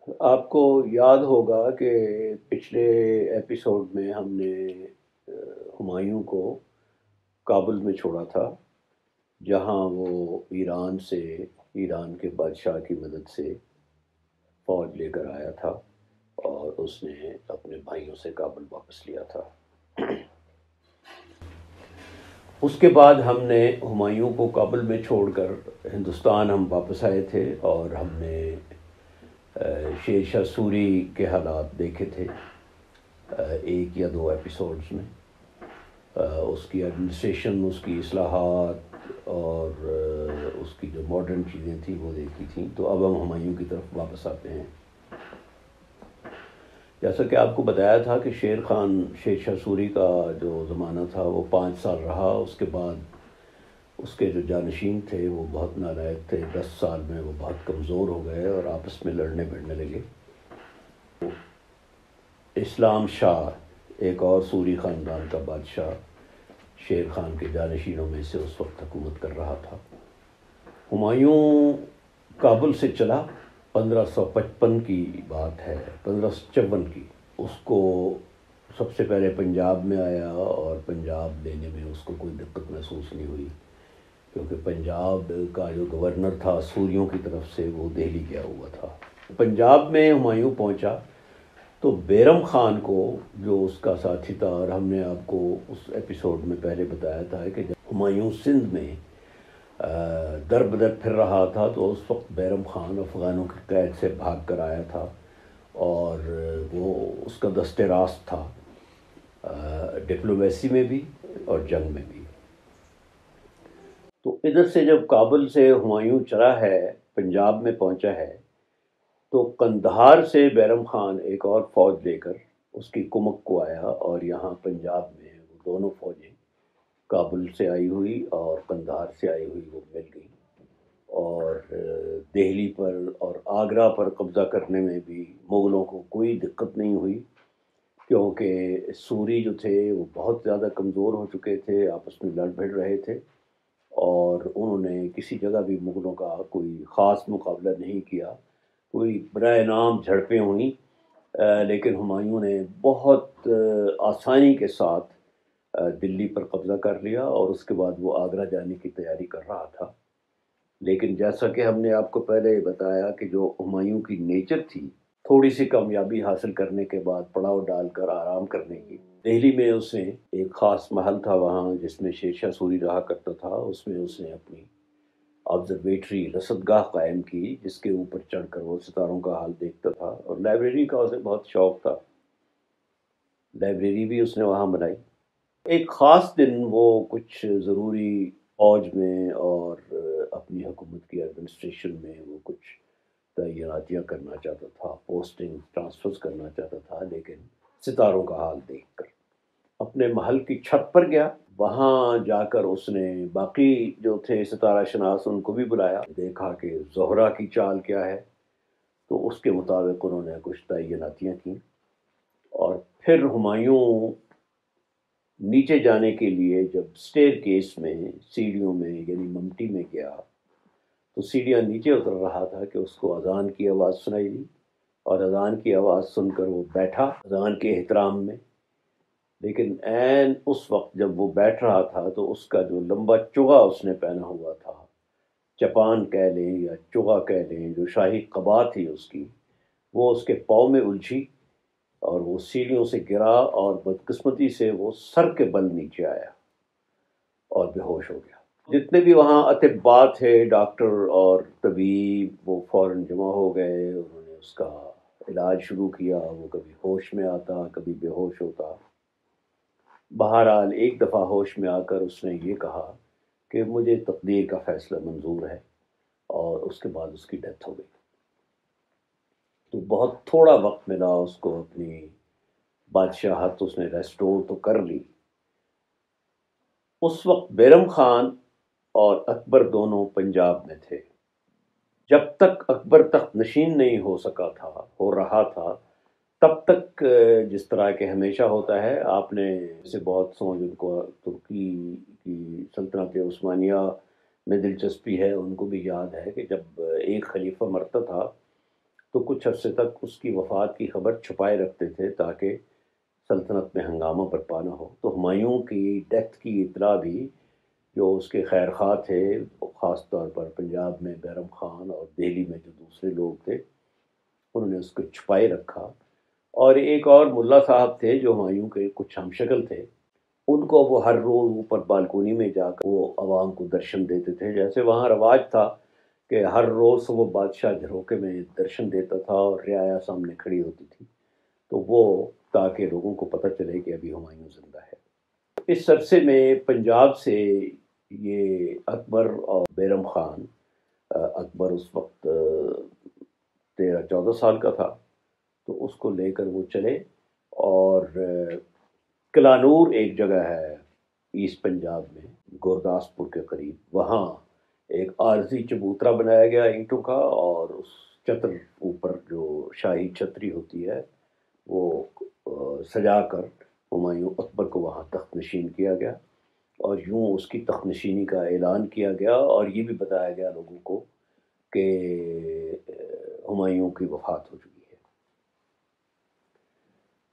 آپ کو یاد ہوگا کہ پچھلے ایپیسوڈ میں ہم نے ہمایوں کو کابل میں چھوڑا تھا، جہاں وہ ایران کے بادشاہ کی مدد سے فوج لے کر آیا تھا اور اس نے اپنے بھائیوں سے کابل واپس لیا تھا۔ اس کے بعد ہم نے ہمایوں کو کابل میں چھوڑ کر ہندوستان ہم واپس آئے تھے، اور ہم نے شیر شاہ سوری کے حالات دیکھے تھے ایک یا دو ایپیسوڈز میں۔ اس کی ایڈمنسٹریشن، اس کی اصلاحات اور اس کی جو ماڈرن چیزیں تھیں وہ دیکھی تھیں۔ تو اب ہم ہمایوں کی طرف واپس آتے ہیں۔ جیسا کہ آپ کو بتایا تھا کہ شیر شاہ سوری کا جو زمانہ تھا وہ 5 سال رہا۔ اس کے بعد اس کے جو جانشین تھے وہ بہت نالائق تھے، 10 سال میں وہ بہت کمزور ہو گئے اور آپس میں لڑنے بھڑنے لگے۔ اسلام شاہ، ایک اور سوری خاندان کا بادشاہ، شیر خان کے جانشینوں میں سے اس وقت حکومت کر رہا تھا۔ ہمایوں کابل سے چلا، 1555 کی بات ہے، 1554 کی۔ اس کو سب سے پہلے پنجاب میں آیا، اور پنجاب لینے میں اس کو کوئی دقت محسوس نہیں ہوئی، کیونکہ پنجاب کا جو گورنر تھا سوریوں کی طرف سے وہ دہلی گیا ہوا تھا۔ پنجاب میں ہمایوں پہنچا تو بیرم خان کو، جو اس کا ساتھی تھا، اور ہم نے آپ کو اس ایپیسوڈ میں پہلے بتایا تھا کہ جب ہمایوں سندھ میں در بدر پھر رہا تھا تو اس وقت بیرم خان افغانوں کی قید سے بھاگ کر آیا تھا، اور وہ اس کا دست راست تھا ڈپلومیسی میں بھی اور جنگ میں بھی۔ تو ادھر سے جب کابل سے ہمایوں چلا ہے، پنجاب میں پہنچا ہے، تو قندھار سے بیرم خان ایک اور فوج لے کر اس کی کمک کو آیا، اور یہاں پنجاب میں وہ دونوں فوجیں کابل سے آئی ہوئی اور قندھار سے آئی ہوئی وہ مل گئی، اور دہلی پر اور آگرہ پر قبضہ کرنے میں بھی مغلوں کو کوئی دقت نہیں ہوئی، کیونکہ سوری جو تھے وہ بہت زیادہ کمزور ہو چکے تھے، آپس میں لڑ بھڑ رہے تھے، اور انہوں نے کسی جگہ بھی مغلوں کا کوئی خاص مقابلہ نہیں کیا۔ کوئی برائے نام جھڑپیں ہوئیں، لیکن ہمایوں نے بہت آسانی کے ساتھ دلی پر قبضہ کر لیا، اور اس کے بعد وہ آگرہ جانے کی تیاری کر رہا تھا۔ لیکن جیسا کہ ہم نے آپ کو پہلے بتایا کہ جو ہمایوں کی نیچر تھی، تھوڑی سی کامیابی حاصل کرنے کے بعد پڑاؤ ڈال کر آرام کرنے کی، دہلی میں اس نے ایک خاص محل تھا وہاں جس میں شیر شاہ سوری رہا کرتا تھا، اس میں اس نے اپنی آبزرویٹری رصدگاہ قائم کی، جس کے اوپر چڑھ کر وہ ستاروں کا حال دیکھتا تھا، اور لائبریری کا اسے بہت شوق تھا، لائبریری بھی اس نے وہاں بنائی۔ ایک خاص دن وہ کچھ ضروری فوج میں اور اپنی حکومت کی ایڈمنسٹریشن میں وہ کچھ تعیناتیاں کرنا چاہتا تھا، پوسٹنگ ٹرانسفر کرنا چاہتا تھا، لیکن ستاروں کا حال دیکھ کر اپنے محل کی چھت پر گیا۔ وہاں جا کر اس نے باقی جو تھے ستارہ شناس ان کو بھی بلایا، دیکھا کہ زہرہ کی چال کیا ہے، تو اس کے مطابق انہوں نے کچھ تعیناتیاں کیں، اور پھر ہمایوں نیچے جانے کے لیے جب سٹیر کیس میں، سیڑھیوں میں یعنی ممٹی میں گیا، تو سیڑھیاں نیچے اتر رہا تھا کہ اس کو اذان کی آواز سنائی دی، اور اذان کی آواز سن کر وہ بیٹھا اذان کے احترام میں۔ لیکن عین اس وقت جب وہ بیٹھ رہا تھا تو اس کا جو لمبا چغا اس نے پہنا ہوا تھا، چپان کہہ لیں یا چغا کہہ لیں، جو شاہی قبا تھی اس کی، وہ اس کے پاؤں میں الجھی، اور وہ سیڑھیوں سے گرا، اور بدقسمتی سے وہ سر کے بل نیچے آیا اور بے ہوش ہو گیا۔ جتنے بھی وہاں اطباء تھے، ڈاکٹر اور طبیب، وہ فوراً جمع ہو گئے، انہوں نے اس کا علاج شروع کیا۔ وہ کبھی ہوش میں آتا، کبھی بے ہوش ہوتا۔ بہرحال ایک دفعہ ہوش میں آ کر اس نے یہ کہا کہ مجھے تقدیر کا فیصلہ منظور ہے، اور اس کے بعد اس کی ڈیتھ ہو گئی۔ تو بہت تھوڑا وقت ملا اس کو، اپنی بادشاہت اس نے ریسٹور تو کر لی۔ اس وقت بیرم خان اور اکبر دونوں پنجاب میں تھے۔ جب تک اکبر تخت نشین نہیں ہو رہا تھا، تب تک جس طرح کہ ہمیشہ ہوتا ہے، آپ نے سے بہت سو جن کو ترکی کی سلطنت عثمانیہ میں دلچسپی ہے ان کو بھی یاد ہے کہ جب ایک خلیفہ مرتا تھا تو کچھ عرصے تک اس کی وفات کی خبر چھپائے رکھتے تھے تاکہ سلطنت میں ہنگامہ برپا نہ ہو۔ تو ہمایوں کی ڈیتھ کی اطلاع بھی جو اس کے خیر خواہ تھے، خاص طور پر پنجاب میں بیرم خان اور دہلی میں جو دوسرے لوگ تھے، انہوں نے اس کو چھپائے رکھا۔ اور ایک اور ملا صاحب تھے جو ہمایوں کے کچھ ہم شکل تھے، ان کو وہ ہر روز اوپر بالکونی میں جا کر وہ عوام کو درشن دیتے تھے۔ جیسے وہاں رواج تھا کہ ہر روز وہ بادشاہ جھروکے میں درشن دیتا تھا اور رعایا سامنے کھڑی ہوتی تھی، تو وہ تاکہ لوگوں کو پتہ چلے کہ ابھی ہمایوں زندہ ہے۔ اس عرصے میں پنجاب سے یہ اکبر اور بیرم خان، اکبر اس وقت 13-14 سال کا تھا، تو اس کو لے کر وہ چلے اور کلانور ایک جگہ ہے ایسٹ پنجاب میں، گورداسپور کے قریب، وہاں ایک عارضی چبوترا بنایا گیا اینٹوں کا، اور اس چتر اوپر جو شاہی چھتری ہوتی ہے وہ سجا کر ہمایوں اکبر کو وہاں تخت نشین کیا گیا، اور یوں اس کی تخت نشینی کا اعلان کیا گیا، اور یہ بھی بتایا گیا لوگوں کو کہ ہمایوں کی وفات ہو چکی ہے۔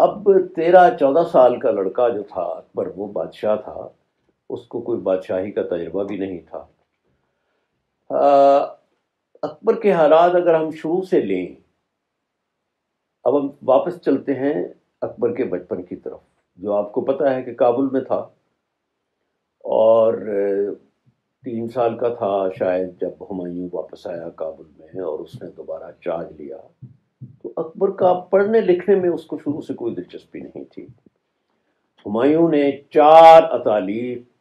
اب 13-14 سال کا لڑکا جو تھا اکبر، وہ بادشاہ تھا، اس کو کوئی بادشاہی کا تجربہ بھی نہیں تھا۔ اکبر کے حالات اگر ہم شروع سے لیں، اب ہم واپس چلتے ہیں اکبر کے بچپن کی طرف، جو آپ کو پتہ ہے کہ کابل میں تھا، اور 3 سال کا تھا شاید جب ہمایوں واپس آیا کابل میں اور اس نے دوبارہ چارج لیا۔ تو اکبر کا پڑھنے لکھنے میں اس کو شروع سے کوئی دلچسپی نہیں تھی۔ ہمایوں نے 4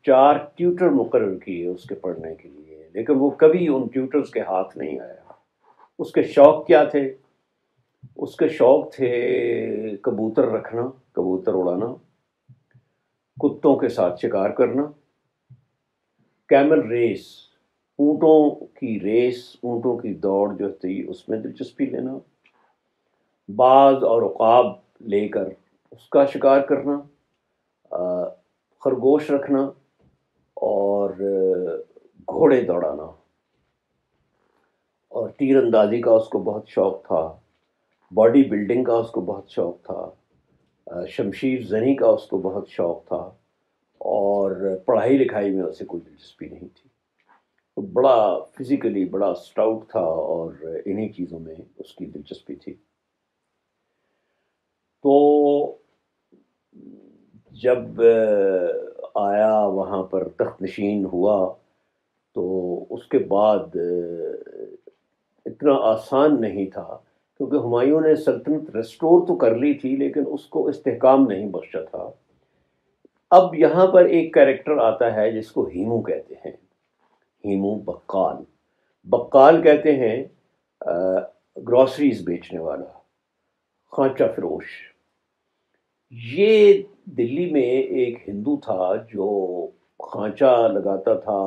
4 ٹیوٹر مقرر کیے اس کے پڑھنے کے لیے، لیکن وہ کبھی ان ٹیوٹرز کے ہاتھ نہیں آیا۔ اس کے شوق کیا تھے؟ اس کے شوق تھے کبوتر رکھنا، کبوتر اڑانا، کتوں کے ساتھ شکار کرنا، کیمل ریس، اونٹوں کی ریس، اونٹوں کی دوڑ جو تھی اس میں دلچسپی لینا، باز اور عقاب لے کر اس کا شکار کرنا، خرگوش رکھنا، اور گھوڑے دوڑانا، اور تیر اندازی کا اس کو بہت شوق تھا، باڈی بلڈنگ کا اس کو بہت شوق تھا، شمشیر زنی کا اس کو بہت شوق تھا، اور پڑھائی لکھائی میں اسے کوئی دلچسپی نہیں تھی۔ تو بڑا فزیکلی بڑا اسٹاؤٹ تھا اور انہی چیزوں میں اس کی دلچسپی تھی۔ تو جب آیا وہاں پر تخت نشین ہوا، تو اس کے بعد اتنا آسان نہیں تھا، کیونکہ ہمایوں نے سلطنت ریسٹور تو کر لی تھی لیکن اس کو استحکام نہیں بخشا تھا۔ اب یہاں پر ایک کیریکٹر آتا ہے جس کو ہیمو کہتے ہیں، ہیمو بقال، بقال کہتے ہیں گروسریز بیچنے والا، خانچہ فروش۔ یہ دلی میں ایک ہندو تھا جو خانچہ لگاتا تھا،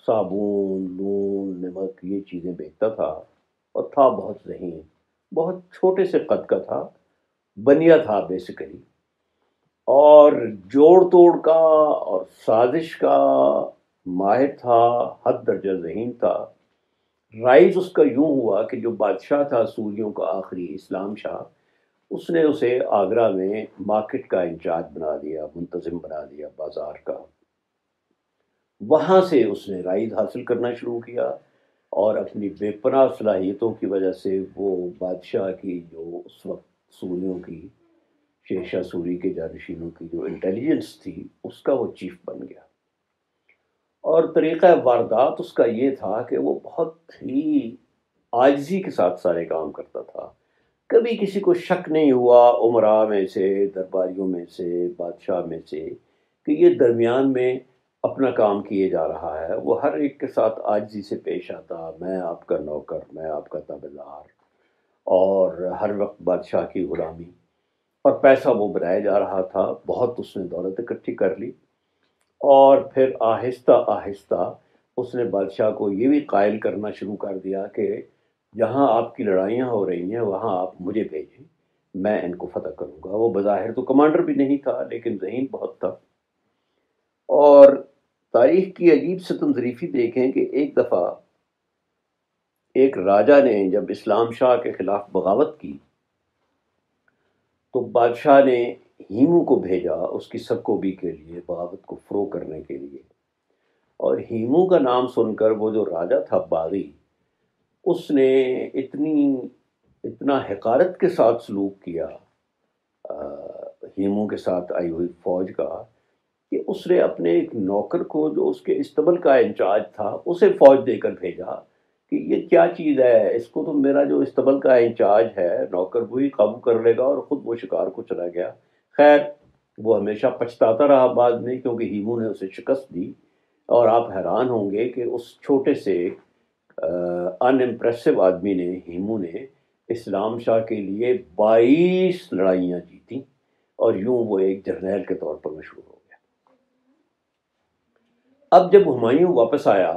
صابن، نون، نمک، یہ چیزیں بیچتا تھا، اور تھا بہت ذہین، بہت چھوٹے سے قد کا تھا، بنیا تھا بیسیکلی، اور جوڑ توڑ کا اور سازش کا ماہر تھا، حد درجہ ذہین تھا۔ رائز اس کا یوں ہوا کہ جو بادشاہ تھا سوریوں کا آخری، اسلام شاہ، اس نے اسے آگرہ میں مارکیٹ کا انچارج بنا دیا، منتظم بنا دیا بازار کا۔ وہاں سے اس نے رائز حاصل کرنا شروع کیا، اور اپنی بے پناہ صلاحیتوں کی وجہ سے وہ بادشاہ کی جو اس وقت سوریوں کی، شیرشاہ سوری کے جانشینوں کی جو انٹیلیجنس تھی، اس کا وہ چیف بن گیا۔ اور طریقہ واردات اس کا یہ تھا کہ وہ بہت ہی عاجزی کے ساتھ سارے کام کرتا تھا۔ کبھی کسی کو شک نہیں ہوا امراء میں سے، درباریوں میں سے، بادشاہ میں سے، کہ یہ درمیان میں اپنا کام کیے جا رہا ہے۔ وہ ہر ایک کے ساتھ عاجزی سے پیش آتا، میں آپ کا نوکر، میں آپ کا تابعدار، اور ہر وقت بادشاہ کی غلامی، اور پیسہ وہ بنایا جا رہا تھا۔ بہت اس نے دولت اکٹھی کر لی، اور پھر آہستہ آہستہ اس نے بادشاہ کو یہ بھی قائل کرنا شروع کر دیا کہ جہاں آپ کی لڑائیاں ہو رہی ہیں وہاں آپ مجھے بھیجیں، میں ان کو فتح کروں گا۔ وہ بظاہر تو کمانڈر بھی نہیں تھا لیکن ذہین بہت تھا۔ اور تاریخ کی عجیب ستم ظریفی دیکھیں کہ ایک دفعہ ایک راجا نے جب اسلام شاہ کے خلاف بغاوت کی تو بادشاہ نے ہیمو کو بھیجا اس کی سرکوبی کے لیے، بغاوت کو فروغ کرنے کے لیے۔ اور ہیمو کا نام سن کر وہ جو راجا تھا باغی، اس نے اتنا حقارت کے ساتھ سلوک کیا ہیمو کے ساتھ آئی ہوئی فوج کا، کہ اس نے اپنے ایک نوکر کو جو اس کے استبل کا انچارج تھا اسے فوج دے کر بھیجا کہ یہ کیا چیز ہے، اس کو تو میرا جو استبل کا انچارج ہے نوکر وہی قابو کر لے گا، اور خود وہ شکار کو چلا گیا۔ خیر وہ ہمیشہ پچھتاتا رہا بعد میں، کیونکہ ہیمو نے اسے شکست دی۔ اور آپ حیران ہوں گے کہ اس چھوٹے سے ان امپریسو آدمی نے، ہیمو نے، اسلام شاہ کے لیے 22 لڑائیاں جیتیں، اور یوں وہ ایک جرنیل کے طور پر مشہور ہو گیا۔ اب جب ہمایوں واپس آیا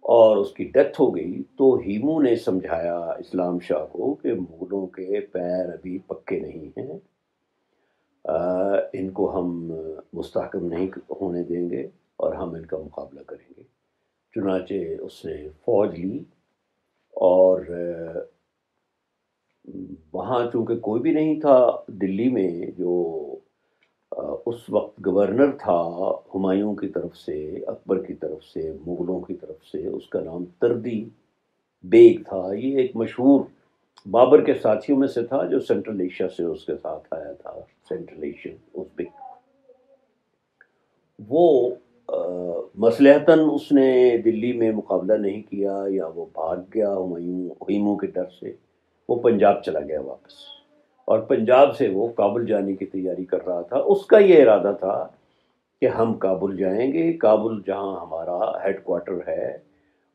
اور اس کی ڈیتھ ہو گئی تو ہیمو نے سمجھایا اسلام شاہ کو کہ مغلوں کے پیر ابھی پکے نہیں ہیں، ان کو ہم مستحکم نہیں ہونے دیں گے، اور ہم ان کا مقابلہ کریں گے۔ چنانچہ اس نے فوج لی، اور وہاں چونکہ کوئی بھی نہیں تھا دلی میں جو اس وقت گورنر تھا ہمایوں کی طرف سے، اکبر کی طرف سے، مغلوں کی طرف سے، اس کا نام تردی بیگ تھا۔ یہ ایک مشہور بابر کے ساتھیوں میں سے تھا جو سینٹرل ایشیا سے اس کے ساتھ آیا تھا، سینٹرل ایشین ازبک۔ وہ مصلحتاً اس نے دلی میں مقابلہ نہیں کیا، یا وہ بھاگ گیا ہیمو کے ڈر سے، وہ پنجاب چلا گیا واپس، اور پنجاب سے وہ کابل جانے کی تیاری کر رہا تھا۔ اس کا یہ ارادہ تھا کہ ہم کابل جائیں گے، کابل جہاں ہمارا ہیڈ کوارٹر ہے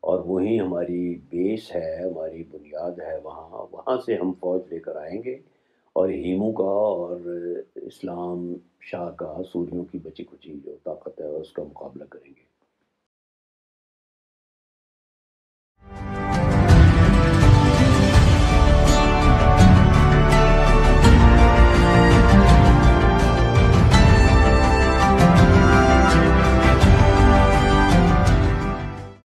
اور وہیں ہماری بیس ہے، ہماری بنیاد ہے، وہاں سے ہم فوج لے کر آئیں گے، اور ہیمو کا اور اسلام شاہ کا، سوریوں کی بچی کچی جو طاقت ہے اس کا مقابلہ کریں گے۔